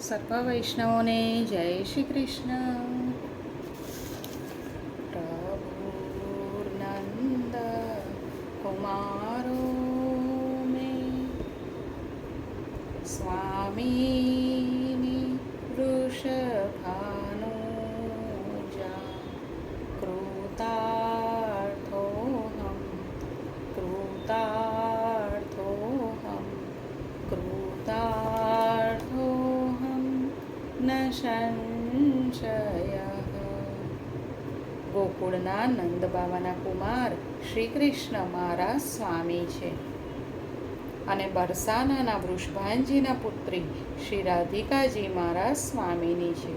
સર્વ વૈષ્ણવોને જય શ્રી કૃષ્ણ. પ્રભુર્નંદ કુમારો મે સ્વામીની વૃષભાનુજા કૃતાર્થોહમ કૃતાર્થોહમ કૃતાર્થોહમ ન સંશય. ગોકુળના નંદ બાવાના કુમાર શ્રી કૃષ્ણ મારા સ્વામી છે અને બરસાનાના વૃષભાનજીના પુત્રી શ્રી રાધિકાજી મારા સ્વામીની છે.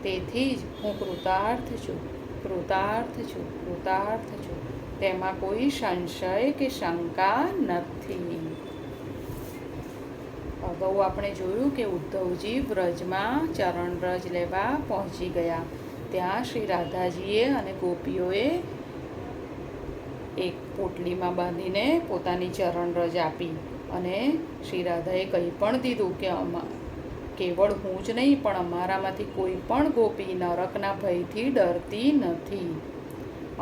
તેથી જ હું કૃતાર્થ છું, કૃતાર્થ છું, કૃતાર્થ છું. તેમાં કોઈ સંશય કે શંકા નથી. અગાઉ આપણે જોયું કે ઉદ્ધવજી વ્રજમાં ચરણરજ લેવા પહોંચી ગયા. ત્યાં શ્રી રાધાજીએ અને ગોપીઓએ એક પોટલીમાં બાંધીને પોતાની ચરણરજ આપી અને શ્રી રાધાએ કહી પણ દીધું કે કેવળ હું જ નહીં પણ અમારામાંથી કોઈ પણ ગોપી નરકના ભયથી ડરતી નથી.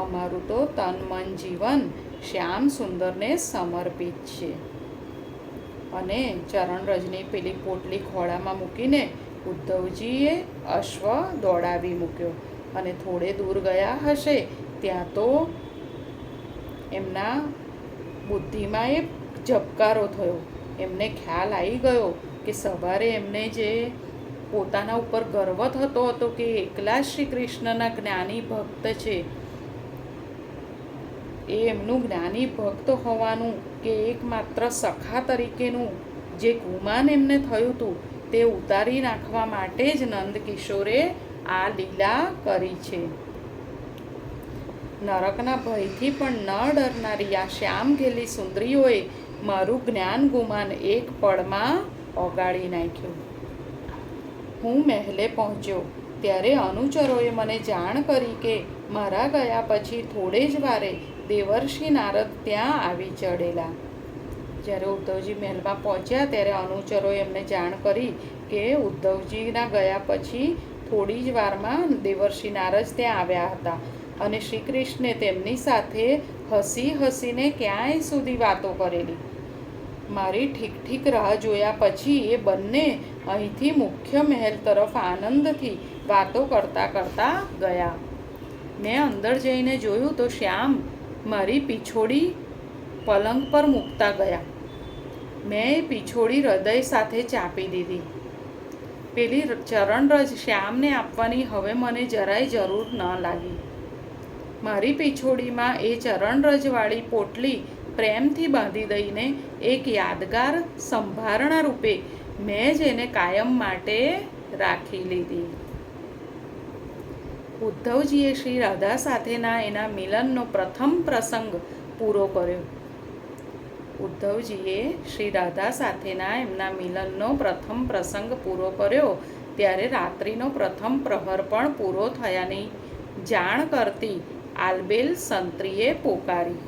અમારું તો તન મન જીવન શ્યામ સુંદરને સમર્પિત છે. અને ચરણરજની પેલી પોટલી ખોળામાં મૂકીને ઉદ્ધવજીએ અશ્વ દોડાવી મૂક્યો અને થોડે દૂર ગયા હશે ત્યાં તો એમના બુદ્ધિમાં એક ઝબકારો થયો. એમને ખ્યાલ આવી ગયો કે સવારે એમને જે પોતાના ઉપર ગર્વ થતો હતો કે એકલા શ્રી કૃષ્ણના જ્ઞાની ભક્ત છે, એ એમનું જ્ઞાની ભક્ત હોવાનું કે એકમાત્ર સખા તરીકેનું જે ગુમાન એમને થયું હતું તે ઉતારી નાખવા માટે જ નંદકિશોરે આ લીલા કરી છે. નરકના ભયથી પણ ન ડરનારી આ શ્યામ ઘેલી સુંદરીઓએ મારું જ્ઞાન ગુમાન એક પળમાં ઓગાળી નાખ્યું. હું મહેલે પહોંચ્યો ત્યારે અનુચરોએ મને જાણ કરી કે મારા ગયા પછી થોડે જ વારે દેવર્ષિ નારદ ત્યાં આવી ચડેલા. જ્યારે ઉદ્ધવજી મહેલમાં પહોંચ્યા ત્યારે અનુચરોએ એમને જાણ કરી કે ઉદ્ધવજીના ગયા પછી થોડી જ વારમાં દેવર્ષિ નારદ ત્યાં આવ્યા હતા અને શ્રી કૃષ્ણે તેમની સાથે હસી હસીને ક્યાંય સુધી વાતો કરેલી. મારી ઠીક ઠીક રાહ જોયા પછી એ બંને અહીંથી મુખ્ય મહેલ તરફ આનંદથી વાતો કરતા કરતા ગયા. મેં અંદર જઈને જોયું તો શ્યામ મારી પીછોડી પલંગ પર મૂકતા ગયા. મેં એ પીછોડી હૃદય સાથે ચાંપી દીધી. પેલી ચરણરજ શ્યામને આપવાની હવે મને જરાય જરૂર ન લાગી. મારી પીછોડીમાં એ ચરણરજવાળી પોટલી પ્રેમથી બાંધી દઈને એક યાદગાર સંભારણા રૂપે મેં જ એને કાયમ માટે રાખી લીધી. ઉદ્ધવજીએ શ્રી રાધા સાથેના એના મિલનનો પ્રથમ પ્રસંગ પૂરો કર્યો. ઉદ્ધવજીએ શ્રી રાધા સાથેના એમના મિલનનો પ્રથમ પ્રસંગ પૂરો કર્યો ત્યારે રાત્રિનો પ્રથમ પ્રહર પણ પૂરો થયાની જાણ કરતી આલબેલ સંત્રીએ પોકારી.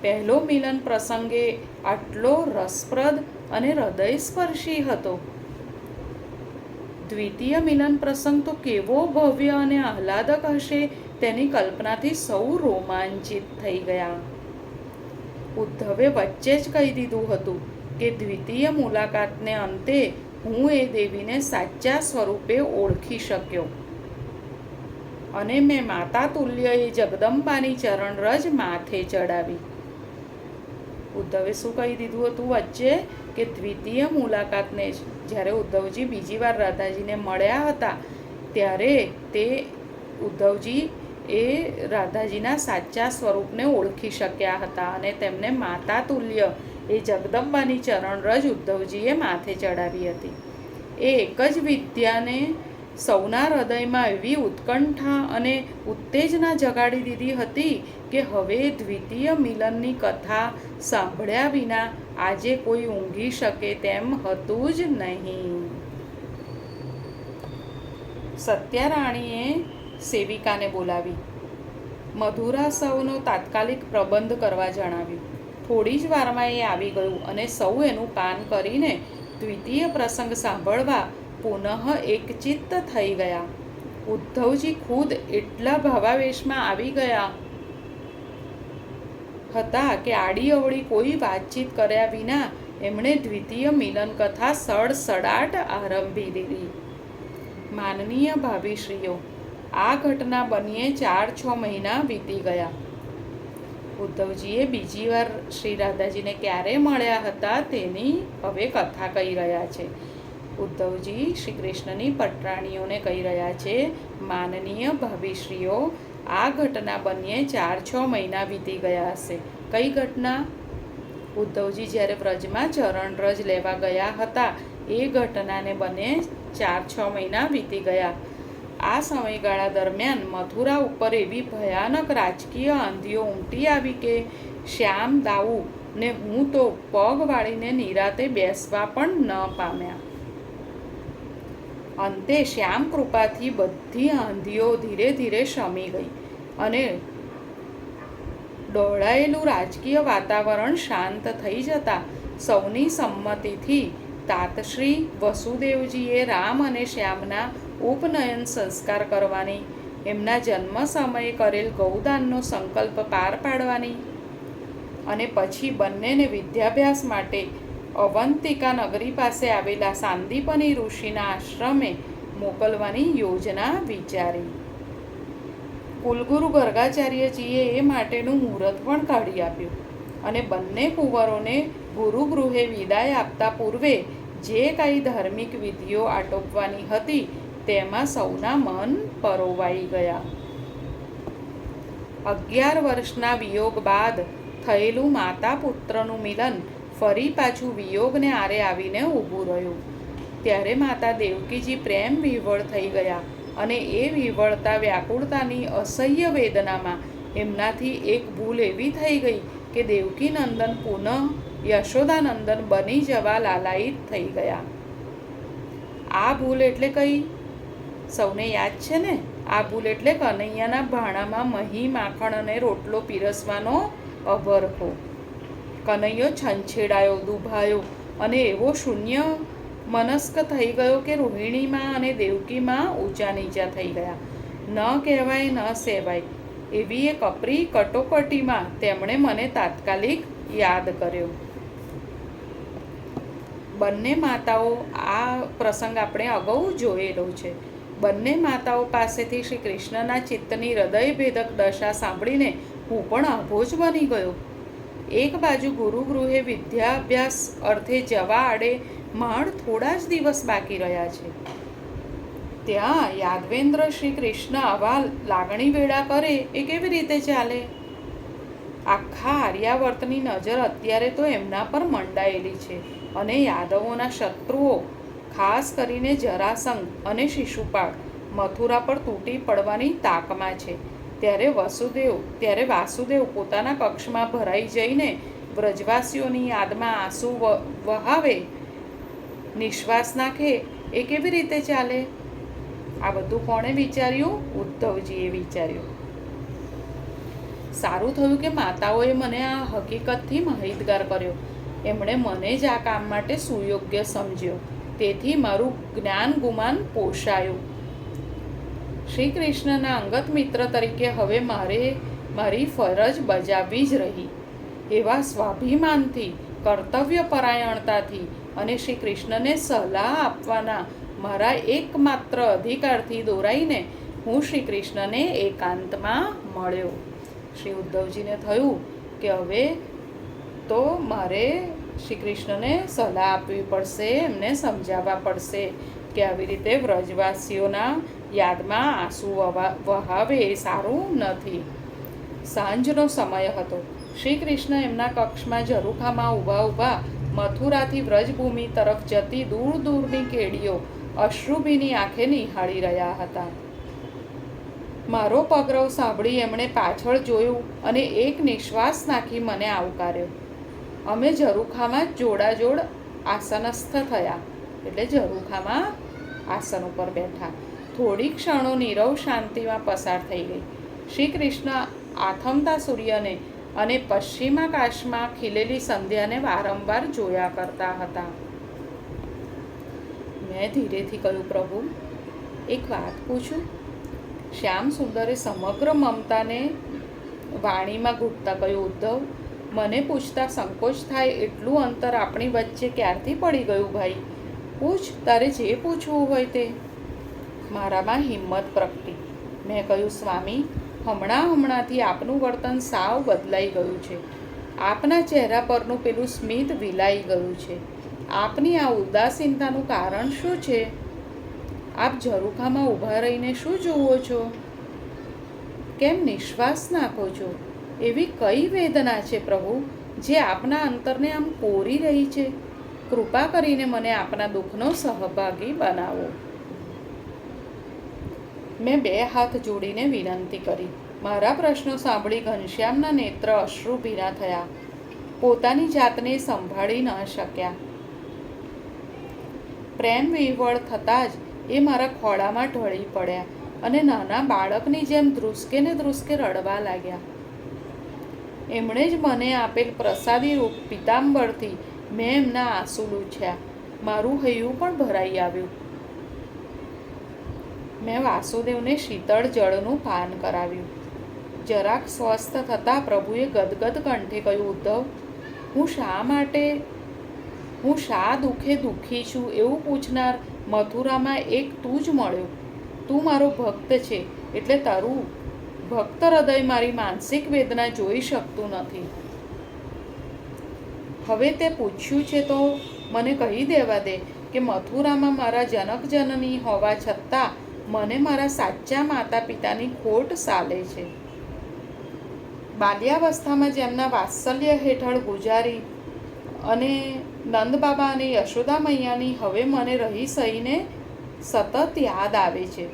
પહેલો મિલન પ્રસંગે આટલો રસપ્રદ અને હૃદયસ્પર્શી હતો. દ્વિતીય મિલન પ્રસંગ તો કેવો ભવ્ય અને આહલાદક હશે તેની કલ્પનાથી સૌ રોમાંચિત થઈ ગયા. ઉદ્ધવે વચ્ચે જ કહી દીધું હતું કે દ્વિતીય મુલાકાતને અંતે હું એ દેવીને સાચા સ્વરૂપે ઓળખી શક્યો અને મેં માતા તુલ્ય એ જગદંબાની ચરણરજ માથે ચડાવી. ઉદ્ધવે શું કહી દીધું હતું વચ્ચે કે દ્વિતીય મુલાકાતને જ જ્યારે ઉદ્ધવજી બીજી વાર રાધાજીને મળ્યા હતા ત્યારે તે ઉદ્ધવજી એ રાધાજીના સાચા સ્વરૂપને ઓળખી શક્યા હતા અને તેમને માતા તુલ્ય એ જગદંબાની ચરણરજ ઉદ્ધવજીએ માથે ચડાવી હતી. એ એક જ વિદ્યાને સૌના હૃદયમાં એવી ઉત્કંઠા અને ઉત્તેજના જગાડી દીધી હતી કે હવે દ્વિતીય મિલનની કથા સાંભળ્યા વિના આજે કોઈ ઊંઘી શકે તેમ હતું જ નહીં. સત્યારાણીએ સેવિકાને બોલાવી મધુરાસવનો તાત્કાલિક પ્રબંધ કરવા જણાવ્યું. થોડી જ વારમાં એ આવી ગયું અને સૌ એનું કાન કરીને દ્વિતીય પ્રસંગ સાંભળવા પુનઃ એકચિત્ત થઈ ગયા. ઉદ્ધવજી ખુદ એટલા ભાવાવેશમાં આવી ગયા હતા કે આડી અવળી કોઈ વાતચીત કર્યા વિના એમણે દ્વિતીય મિલન કથા સડસડાટ આરંભી દીધી. માનનીય ભાભીશ્રીઓ, આ ઘટના બનીએ 4-6 મહિના વીતી ગયા. ઉદ્ધવજીએ બીજી વાર શ્રી રાધાજીને ક્યારે મળ્યા હતા તેની હવે કથા કહી રહ્યા છે. ઉદ્ધવજી શ્રી કૃષ્ણની પટરાણીઓને કહી રહ્યા છે, માનનીય ભાભીશ્રીઓ, આ ઘટના બનીએ 4-6 મહિના વીતી ગયા હશે. કઈ ઘટના? ઉદ્ધવજી જ્યારે વ્રજમાં ચરણરજ લેવા ગયા હતા એ ઘટનાને બને 4-6 મહિના વીતી ગયા. આ સમયગાળા દરમિયાન મથુરા ઉપર એવી ભયાનક રાજકીય આંધીઓ ઉમટી આવી કે શ્યામ દાઉ ને હું તો પગ વાળીને નિરાતે બેસવા પણ ન પામ્યા. અંતે શ્યામ કૃપાથી બધી આંધીઓ ધીરે ધીરે શમી ગઈ અને દોડાયેલું રાજકીય વાતાવરણ શાંત થઈ જતા સૌની સંમતિથી તાતશ્રી વસુદેવજીએ રામ અને શ્યામના ઉપનયન સંસ્કાર કરવાની, એમના જન્મ સમયે કરેલ ગૌદાનનો સંકલ્પ પાર પાડવાની અને પછી બંનેને વિદ્યાભ્યાસ માટે અવંતિકા નગરી પાસે આવેલા સાંદીપની ઋષિના આશ્રમે મોકલવાની યોજના વિચારી. કુલગુરુ ગર્ગાચાર્યજીએ એ માટેનું મુહૂર્ત પણ કાઢી આપ્યું અને બંને કુંવરોને ગુરુગૃહે વિદાય આપતા પૂર્વે જે કાંઈ ધાર્મિક વિધિઓ આટોપવાની હતી તેમાં સૌના મન પરોવાઈ ગયા. 11 વર્ષના વિયોગ બાદ થયેલું માતા પુત્રનું મિલન ફરી પાછું વિયોગને આરે આવીને ઊભું રહ્યું. ત્યારે માતા દેવકીજી પ્રેમ વિહવળ થઈ ગયા અને એ વિહવળતા વ્યાકુળતાની અસહ્ય વેદનામાં એમનાથી એક ભૂલ એવી થઈ ગઈ કે દેવકી નંદન પુનઃ યશોદાનંદન બની જવા લાલાયિત થઈ ગયા. આ ભૂલ એટલે કઈ? સૌને યાદ છે ને? આ ભૂલ એટલે કનૈયાના ભાણામાં મહી, માખણ અને રોટલો પીરસવાનો અભરખો. કનૈયો છંછેડાયો, દુભાયો અને એવો શૂન્ય મનસ્ક થઈ ગયો કે રોહિણીમાં અને દેવકીમાં ઊંચા નીચા થઈ ગયા. ન કહેવાય ન સેવાય એવી એક કપરી કટોકટીમાં તેમણે મને તાત્કાલિક યાદ કર્યો. બંને માતાઓ, આ પ્રસંગ આપણે અગાઉ જોયેલો છે. બંને માતાઓ પાસેથી શ્રી કૃષ્ણના ચિત્તની હૃદયભેદક દશા સાંભળીને હું પણ આભોજ બની ગયો. એક બાજુ ગુરુગૃહે વિદ્યાભ્યાસ અર્થે જવા આડે માંડ થોડા જ દિવસ બાકી રહ્યા છે, ત્યાં યાદવેન્દ્ર શ્રી કૃષ્ણ આવા લાગણી વેળા કરે એ કેવી રીતે ચાલે? આખા આર્યાવર્તની નજર અત્યારે તો એમના પર મંડાયેલી છે અને યાદવોના શત્રુઓ, ખાસ કરીને જરાસંઘ અને શિશુપાળ, મથુરા પર તૂટી પડવાની તાકમાં છે. ત્યારે વાસુદેવ પોતાના કક્ષમાં ભરાઈ જઈને વ્રજવાસીઓની યાદમાં આંસુ વહાવે, નિશ્વાસ નાખે એ કેવી રીતે ચાલે? આ બધું કોણે વિચાર્યું? ઉદ્ધવજીએ વિચાર્યું. સારું થયું કે માતાઓએ મને આ હકીકતથી માહિતગાર કર્યો. એમણે મને જ આ કામ માટે સુયોગ્ય સમજ્યો. તેથી મારું જ્ઞાન ગુમાન પોષાયું. શ્રી કૃષ્ણના અંગત મિત્ર તરીકે હવે મારી ફરજ બજાવવી જ રહી. એવા સ્વાભિમાનથી, કર્તવ્યપરાયણતાથી અને શ્રી કૃષ્ણને સલાહ આપવાના મારા એકમાત્ર અધિકારથી દોરાઈને હું શ્રી કૃષ્ણને એકાંતમાં મળ્યો. શ્રી ઉદ્ધવજીને થયું કે હવે તો મારે શ્રી કૃષ્ણને સલાહ આપવી પડશે, એમને સમજાવવા પડશે કે આવી રીતે વ્રજવાસીઓના યાદમાં આંસુ વહાવે એ સારું નથી. સાંજનો સમય હતો. શ્રી કૃષ્ણ એમના કક્ષમાં ઝરૂખામાં ઊભા મથુરાથી વ્રજભૂમિ તરફ જતી દૂર દૂરની કેડીઓ અશ્રુભીની આંખે નિહાળી રહ્યા હતા. મારો પગરવ સાંભળી એમણે પાછળ જોયું અને એક નિશ્વાસ નાખી મને આવકાર્યો. અમે ઝરૂખામાં જોડાજોડ આસનસ્થ થયા, એટલે ઝરૂખામાં આસન ઉપર બેઠા. થોડી ક્ષણો નીરવ શાંતિમાં પસાર થઈ ગઈ. શ્રી કૃષ્ણ આથમતા સૂર્યને અને પશ્ચિમાકાશમાં ખીલેલી સંધ્યાને વારંવાર જોયા કરતા હતા. મેં ધીરેથી કહ્યું, પ્રભુ, એક વાત પૂછું? શ્યામ સુંદરે સમગ્ર મમતાને વાણીમાં ઘૂંટતા કહ્યું, ઉદ્ધવ, મને પૂછતા સંકોચ થાય એટલું અંતર આપણી વચ્ચે ક્યારથી પડી ગયું ભાઈ? પૂછ, તારે જે પૂછવું હોય તે. મારામાં હિંમત પ્રગટી. મેં કહ્યું, સ્વામી, હમણાંથી આપનું વર્તન સાવ બદલાઈ ગયું છે. આપના ચહેરા પરનું પેલું સ્મિત વિલાઈ ગયું છે. આપની આ ઉદાસીનતાનું કારણ શું છે? આપ ઝરૂખામાં ઊભા રહીને શું જુઓ છો? કેમ નિશ્વાસ નાખો છો? એવી કઈ વેદના છે પ્રભુ જે આપના અંતરને આમ કોરી રહી છે? કૃપા કરીને મને આપના દુઃખનો સહભાગી બનાવો. મેં 2 હાથ જોડીને વિનંતી કરી. મારા પ્રશ્નો સાંભળી ઘનશ્યામના નેત્ર અશ્રુભીના થયા. પોતાની જાતને સંભાળી ન શક્યા. પ્રેમ વિહવળ થતાં જ એ મારા ખોળામાં ઢળી પડ્યા અને નાના બાળકની જેમ ધ્રુસકે ને ધ્રુસકે રડવા લાગ્યા. એમણે જ મને આપેલ પ્રસાદી રૂપ પિતાંબરથી મેં એમના આંસુ લૂછ્યા. મારું હૈયું પણ ભરાઈ આવ્યું. મેં વાસુદેવને શીતળ જળનું પાન કરાવ્યું. જરાક સ્વસ્થ થતાં પ્રભુએ ગદગદ કંઠે કહ્યું, ઉદ્ધવ, હું શા દુઃખે દુઃખી છું એવું પૂછનાર મથુરામાં એક તું જ મળ્યો. તું મારો ભક્ત છે એટલે તારું ભક્ત હૃદય મારી માનસિક વેદના જોઈ શકતું નથી. હવે તે પૂછ્યું છે તો મને કહી દેવા દે કે મથુરામાં મારા જનક જનની હોવા છતાં મને મારા સાચા માતા પિતાની ખોટ સાલે છે. બાલ્યાવસ્થામાં જેમના વાત્સલ્ય હેઠળ ગુજારી અને નંદબાબા અને યશોદા મૈયાની હવે મને રહી સહીને સતત યાદ આવે છે.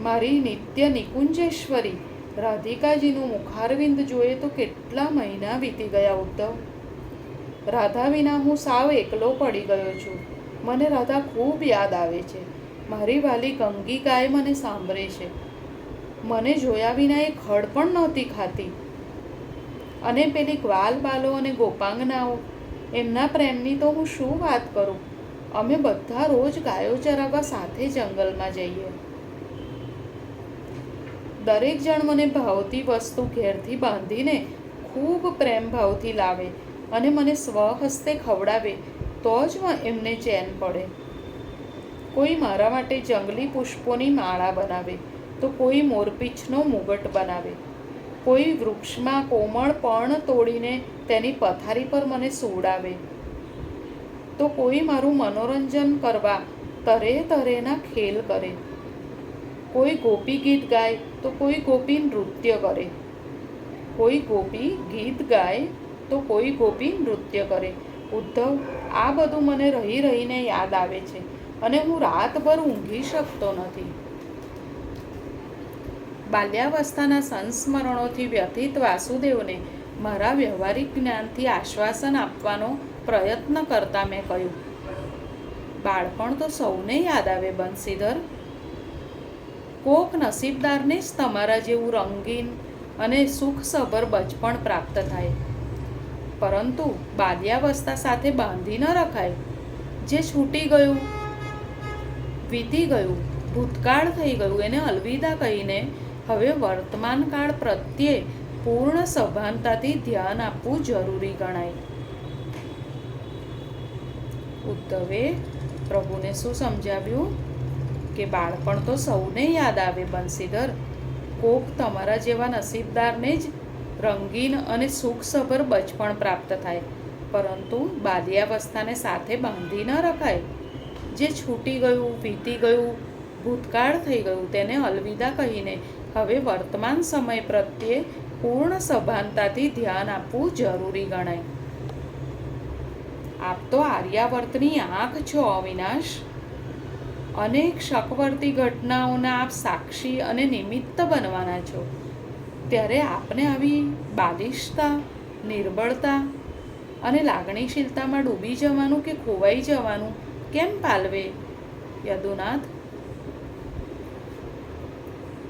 મારી નિત્ય નિકુંજેશ્વરી રાધિકાજીનું મુખારવિંદ જોઈએ તો કેટલા મહિના વીતી ગયા ઉદ્ધવ. રાધા વિના હું સાવ એકલો પડી ગયો છું. મને રાધા ખૂબ યાદ આવે છે. મારી વાલી ગંગી ગાય મને સાંભળે છે. મને જોયા વિના એ ખડ પણ નહોતી ખાતી. અને પેલી ગ્વાલ બાલો અને ગોપાંગનાઓ, એમના પ્રેમની તો હું શું વાત કરું. અમે બધા રોજ ગાયો ચરાવવા સાથે જંગલમાં જઈએ. દરેક જણ મને ભાવતી વસ્તુ ઘેરથી બાંધીને ખૂબ પ્રેમ ભાવથી લાવે અને મને સ્વહસ્તે ખવડાવે તો જ એમને ચેન પડે. કોઈ મારા માટે જંગલી પુષ્પોની માળા બનાવે તો કોઈ મોરપીંછનો મુગટ બનાવે. કોઈ વૃક્ષમાં કોમળ પર્ણ તોડીને તેની પથારી પર મને સુવડાવે તો કોઈ મારું મનોરંજન કરવા તરે તરેના ખેલ કરે. કોઈ ગોપી ગીત ગાય તો કોઈ ગોપી નૃત્ય કરે. કોઈ ગોપી ગીત ગાય તો કોઈ ગોપી નૃત્ય કરે. ઉદ્ધવ, આ બધું મને રહી રહીને યાદ આવે છે અને હું રાતભર ઊંઘી શકતો નથી. બાલ્યાવસ્થાના સંસ્મરણોથી વ્યથિત વાસુદેવને મારા વ્યવહારિક જ્ઞાનથી આશ્વાસન આપવાનો પ્રયત્ન કરતા મેં કહ્યું, બાળપણ તો સૌને યાદ આવે બંસીધર. કોક નસીબદારને જ તમારા જેવું રંગીન અને સુખસભર બચપણ પ્રાપ્ત થાય. પરંતુ બાલ્યાવસ્થા સાથે બાંધી ન રખાય. જે છૂટી ગયું, વીતી ગયું, ભૂતકાળ થઈ ગયું, એને અલવિદા કહીને હવે વર્તમાન કાળ પ્રત્યે પૂર્ણ સભાનતાથી ધ્યાન આપવું જરૂરી ગણાય. ઉદ્ધવે પ્રભુને શું સમજાવ્યું કે બાળપણ તો સૌને યાદ આવે બંસીધર. કોક તમારા જેવા નસીબદારને જ રંગીન અને સુખસભર બચપણ પ્રાપ્ત થાય. પરંતુ બાલ્યાવસ્થાને સાથે બાંધી ન રખાય. જે છૂટી ગયું, વીતી ગયું, ભૂતકાળ થઈ ગયું, તેને અલવિદા કહીને હવે વર્તમાન સમય પ્રત્યે પૂર્ણ સભાનતાથી ધ્યાન આપવું જરૂરી ગણાય. આપ તો આર્યાવર્તની આંખ છો અવિનાશ. અનેક શકવર્તી ઘટનાઓના આપ સાક્ષી અને નિમિત્ત બનવાના છો. ત્યારે આપને આવી બાલિશતા, નિર્બળતા અને લાગણીશીલતામાં ડૂબી જવાનું કે ખોવાઈ જવાનું કેમ પાલવે યદુનાથ?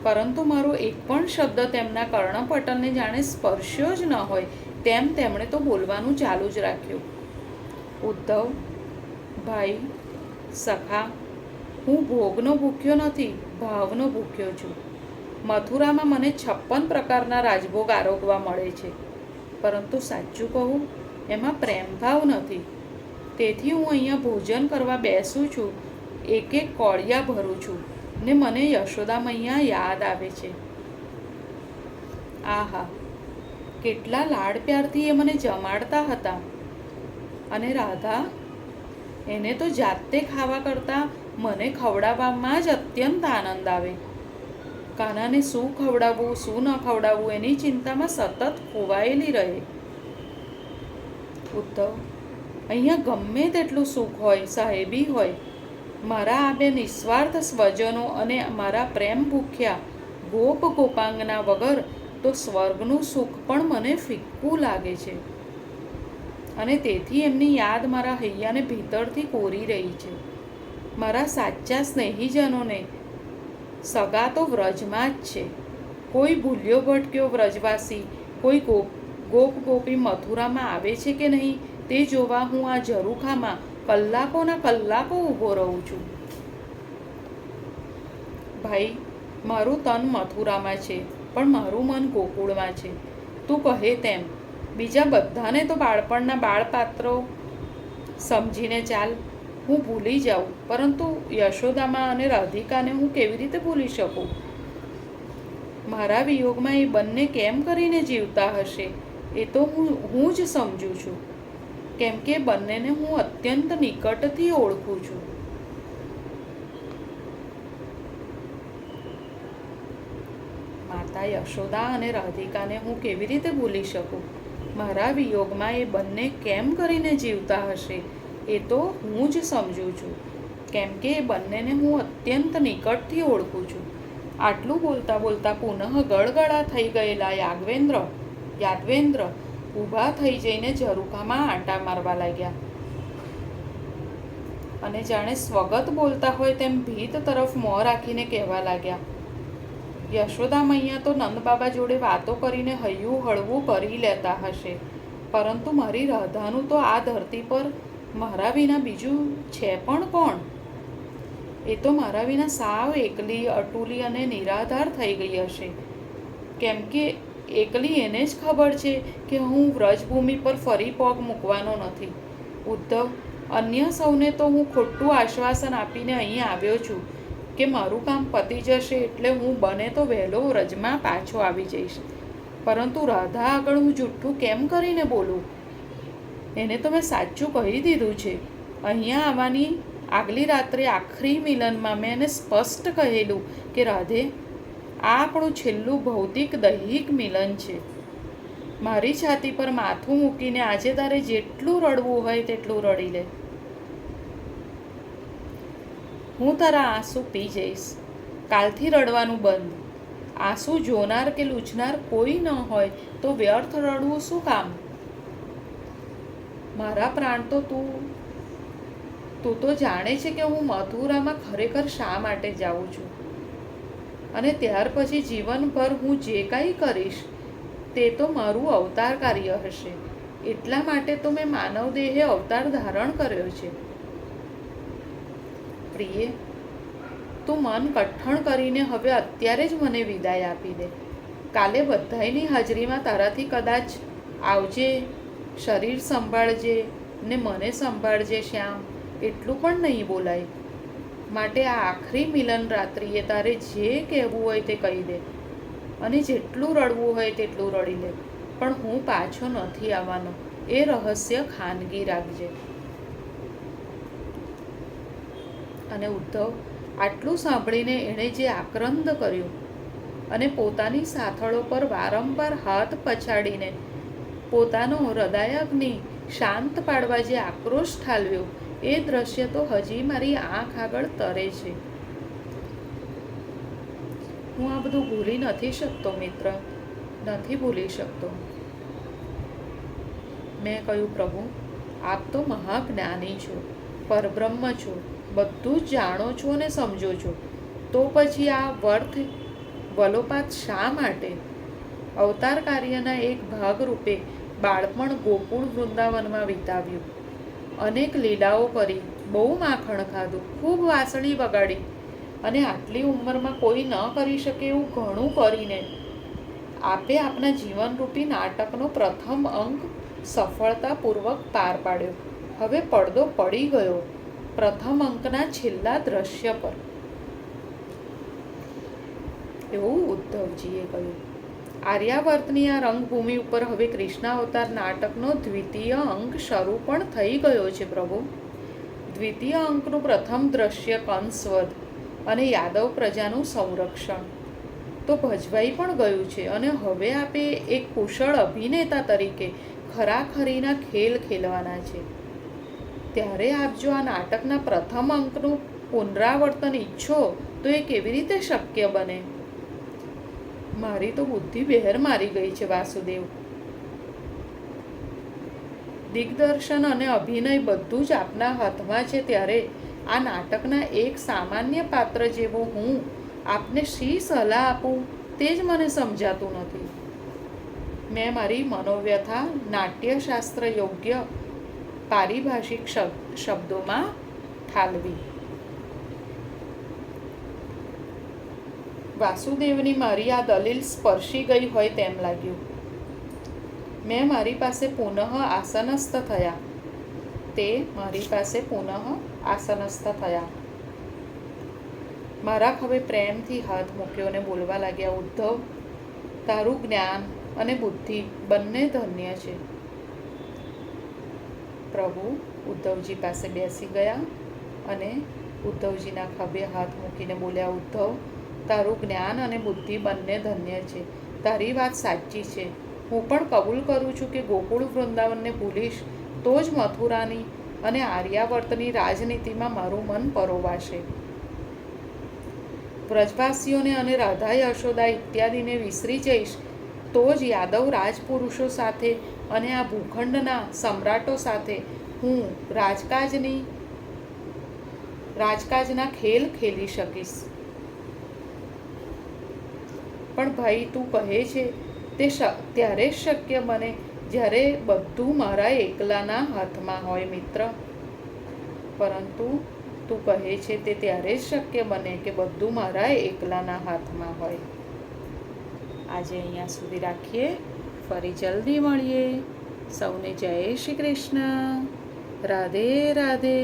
પરંતુ મારો એક પણ શબ્દ તેમના કર્ણપટલને જાણે સ્પર્શ્યો જ ન હોય તેમ તેમણે તો બોલવાનું ચાલુ જ રાખ્યું. ઉદ્ધવ, ભાઈ, સખા, હું ભોગનો ભૂખ્યો નથી, ભાવનો ભૂખ્યો છું. મથુરામાં મને 56 પ્રકારના રાજભોગ આરોગવા મળે છે, પરંતુ સાચું કહું એમાં પ્રેમભાવ નથી. તેથી હું અહીંયા ભોજન કરવા બેસું છું, એક એક કોળિયા ભરું છું ને મને યશોદા મૈયા યાદ આવે છે. આહા, કેટલા લાડ પ્યારથી એ મને જમાડતા હતા. અને રાધા, એને તો જાતે ખાવા કરતાં મને ખવડાવવામાં જ અત્યંત આનંદ આવે. કાનાને શું ખવડાવવું શું ન ખવડાવવું એની ચિંતામાં સતત ખોવાયેલી રહે. ઉદ્ધવ, અહીંયા ગમે તેટલું સુખ હોય, સાહેબી હોય, મારા આ બે નિસ્વાર્થ સ્વજનો અને મારા પ્રેમ ભૂખ્યા ગોપ ગોપાંગના વગર તો સ્વર્ગનું સુખ પણ મને ફિક્કું લાગે છે. અને તેથી એમની યાદ મારા હૈયાને ભીતરથી કોરી રહી છે. મારા સાચા સ્નેહીજનોને સગા તો વ્રજમાં જ છે. કોઈ ભૂલ્યો ભટક્યો વ્રજવાસી, કોઈ ગોપ ગોપી મથુરામાં આવે છે કે નહીં તે જોવા હું આ ઝરૂખામાં કલાકોના કલાકો ઊભો રહું છું. ભાઈ, મારું તન મથુરામાં છે, પણ મારું મન ગોકુળમાં છે. તું કહે તેમ બીજા બધાને તો બાળપણના બાળપાત્રો સમજીને ચાલ, હું ભૂલી જાઉં, પરંતુ યશોદામાં અને રાધિકાને હું કેવી રીતે ભૂલી શકું? મારા વિયોગમાં એ બંને કેમ કરીને જીવતા હશે એ તો હું જ સમજું છું, કેમ કે બંનેને હું અત્યંત નિકટથી ઓળખું છું. માતા યશોદા અને રાધિકાને હું કેવી રીતે ભૂલી શકું? મારા વિયોગમાં એ બંને કેમ કરીને જીવતા હશે એ તો હું જ સમજું છું, કેમ કે એ બંનેને હું અત્યંત નિકટથી ઓળખું છું. આટલું બોલતા બોલતા પુનઃ ગળગળા થઈ ગયેલા યાદવેન્દ્ર ઊભા થઈ જઈને ઝરૂખામાં આંટા મારવા લાગ્યા અને જાણે સ્વગત બોલતા હોય તેમ ભીત તરફ મોં રાખીને કહેવા લાગ્યા, યશોદા મૈયા તો નંદબાબા જોડે વાતો કરીને હૈયું હળવું કરી લેતા હશે, પરંતુ મારી રાધાનું તો આ ધરતી પર મારા વિના બીજું છે પણ કોણ? એ તો મારા વિના સાવ એકલી, અટુલી અને નિરાધાર થઈ ગઈ હશે, કેમ કે એકલી એને જ ખબર છે કે હું વ્રજભૂમિ પર ફરી પગ મૂકવાનો નથી. ઉદ્ધવ, અન્ય સૌને તો હું ખોટું આશ્વાસન આપીને અહીં આવ્યો છું કે મારું કામ પતી જશે એટલે હું બને તો વહેલો વ્રજમાં પાછો આવી જઈશ, પરંતુ રાધા આગળ હું જૂઠું કેમ કરીને બોલું? એને તો મેં સાચું કહી દીધું છે. અહીંયા આવવાની આગલી રાત્રે આખરી મિલનમાં મેં એને સ્પષ્ટ કહેલું કે રાધે, આ આપણું છેલ્લું ભૌતિક દૈહિક મિલન છે. મારી છાતી પર માથું મૂકીને આજે તારે જેટલું રડવું હોય તેટલું રડી લે. હું તારા આંસુ પી જઈશ. કાલથી રડવાનું બંધ. આંસુ જોનાર કે લૂછનાર કોઈ ન હોય તો વ્યર્થ રડવું શું કામ? મારા પ્રાણ તો તું તો જાણે છે કે હું મથુરામાં ખરેખર શા માટે જાઉં છું, અને ત્યાર પછી જીવનભર હું જે કાંઈ કરીશ તે તો મારું અવતાર કાર્ય હશે. એટલા માટે તો મેં માનવ દેહે અવતાર ધારણ કર્યો છે. પ્રિય, તું મન કઠણ કરીને હવે અત્યારે જ મને વિદાય આપી દે. કાલે બધાયની હાજરીમાં તારાથી કદાચ આવજે, શરીર સંભાળજે ને મને સંભાળજે શ્યામ એટલું પણ નહીં બોલાય. માટે આ આખરી મિલન રાત્રિએ તારે જે કહેવું હોય તે કહી દે, અને જેટલું રડવું હોય તેટલું રડી લે, પણ હું પાછો નથી આવવાનો એ રહસ્ય ખાનગી રાખજે. અને ઉદ્ધવ, આટલું સાંભળીને એણે જે આક્રંદ કર્યું અને પોતાની સાથળો પર વારંવાર હાથ પછાડીને પોતાનો હૃદયાગ્નિ શાંત પાડવા જે આક્રોશ ઠાલવ્યો એ દ્રશ્ય તો હજી મારી આંખ આગળ તરે છે. હું આ બધું ભૂલી નથી શકતો મિત્ર, નથી ભૂલી શકતો. મેં કહ્યું, પ્રભુ, આપ તો મહાજ્ઞાની છો, પરબ્રહ્મ છો, બધું જ જાણો છો અને સમજો છો, તો પછી આ વર્થ વલોપાત શા માટે? અવતાર કાર્યના એક ભાગરૂપે બાળપણ ગોકુળ વૃંદાવનમાં વિતાવ્યું, અનેક લીલાઓ કરી, બહુ માખણ ખાધું, ખૂબ વાંસળી વગાડી અને આટલી ઉંમરમાં કોઈ ન કરી શકે એવું ઘણું કરીને આપે આપના જીવનરૂપી નાટકનો પ્રથમ અંક સફળતાપૂર્વક પાર પાડ્યો. હવે પડદો પડી ગયો પ્રથમ અંકના છેલ્લા દ્રશ્ય પર. એવું ઉદ્ધવજીએ કહ્યું. આર્યાવર્તની આ રંગભૂમિ ઉપર હવે કૃષ્ણાવતાર નાટકનો દ્વિતીય અંક શરૂ પણ થઈ ગયો છે પ્રભુ. દ્વિતીય અંકનું પ્રથમ દ્રશ્ય કંસવધ અને યાદવ પ્રજાનું સંરક્ષણ તો ભજવાઈ પણ ગયું છે અને હવે આપે એક કુશળ અભિનેતા તરીકે ખરાખરીના ખેલ ખેલવાના છે. ત્યારે આપ જો આ નાટકના પ્રથમ અંકનું પુનરાવર્તન ઈચ્છો તો એ કેવી રીતે શક્ય બને? મારી તો બુદ્ધિ બહેર મારી ગઈ છે વાસુદેવ. દિગ્દર્શન અને અભિનય બધું જ આપના હાથમાં છે, ત્યારે આ નાટકના એક સામાન્ય પાત્ર જેવો હું આપને શી સલાહ આપું તે જ મને સમજાતું નથી. મેં મારી મનોવ્યથા નાટ્યશાસ્ત્ર યોગ્ય પારિભાષિક શબ્દોમાં ઠાલવી. વાસુદેવની મારી આ દલીલ સ્પર્શી ગઈ હોય તેમ લાગ્યું. મેં મારી પાસે પુનઃ આસનસ્થ થયા. તે મારી પાસે પુનઃ આસનસ્થ થયા. મારા ખભે પ્રેમથી હાથ મૂક્યો અને બોલવા લાગ્યા, ઉદ્ધવ, તારું જ્ઞાન અને બુદ્ધિ બંને ધન્ય છે. પ્રભુ ઉદ્ધવજી પાસે બેસી ગયા અને ઉદ્ધવજીના ખભે હાથ મૂકીને બોલ્યા, ઉદ્ધવ, તારું જ્ઞાન અને બુદ્ધિ બંને ધન્ય છે. તારી વાત સાચી છે. હું પણ કબૂલ કરું છું કે ગોકુળ વૃંદાવનને ભૂલીશ તો જ મથુરાની અને આર્યાવર્તની રાજનીતિમાં મારું મન પરોવાશે. વ્રજવાસીઓને અને રાધા યશોદા ઇત્યાદિને વિસરી જઈશ તો જ યાદવ રાજપુરુષો સાથે અને આ ભૂખંડના સમ્રાટો સાથે હું રાજકાજના ખેલ ખેલી શકીશ. પણ ભાઈ, તું કહે છે તે ત્યારે જ શક્ય બને જ્યારે બધું મારા એકલાના હાથમાં હોય મિત્ર. પરંતુ તું કહે છે તે ત્યારે જ શક્ય બને કે બધું મારા એકલાના હાથમાં હોય. આજે અહીંયા સુધી રાખીએ. ફરી જલ્દી મળીએ. સૌને જય શ્રી કૃષ્ણ. રાધે રાધે.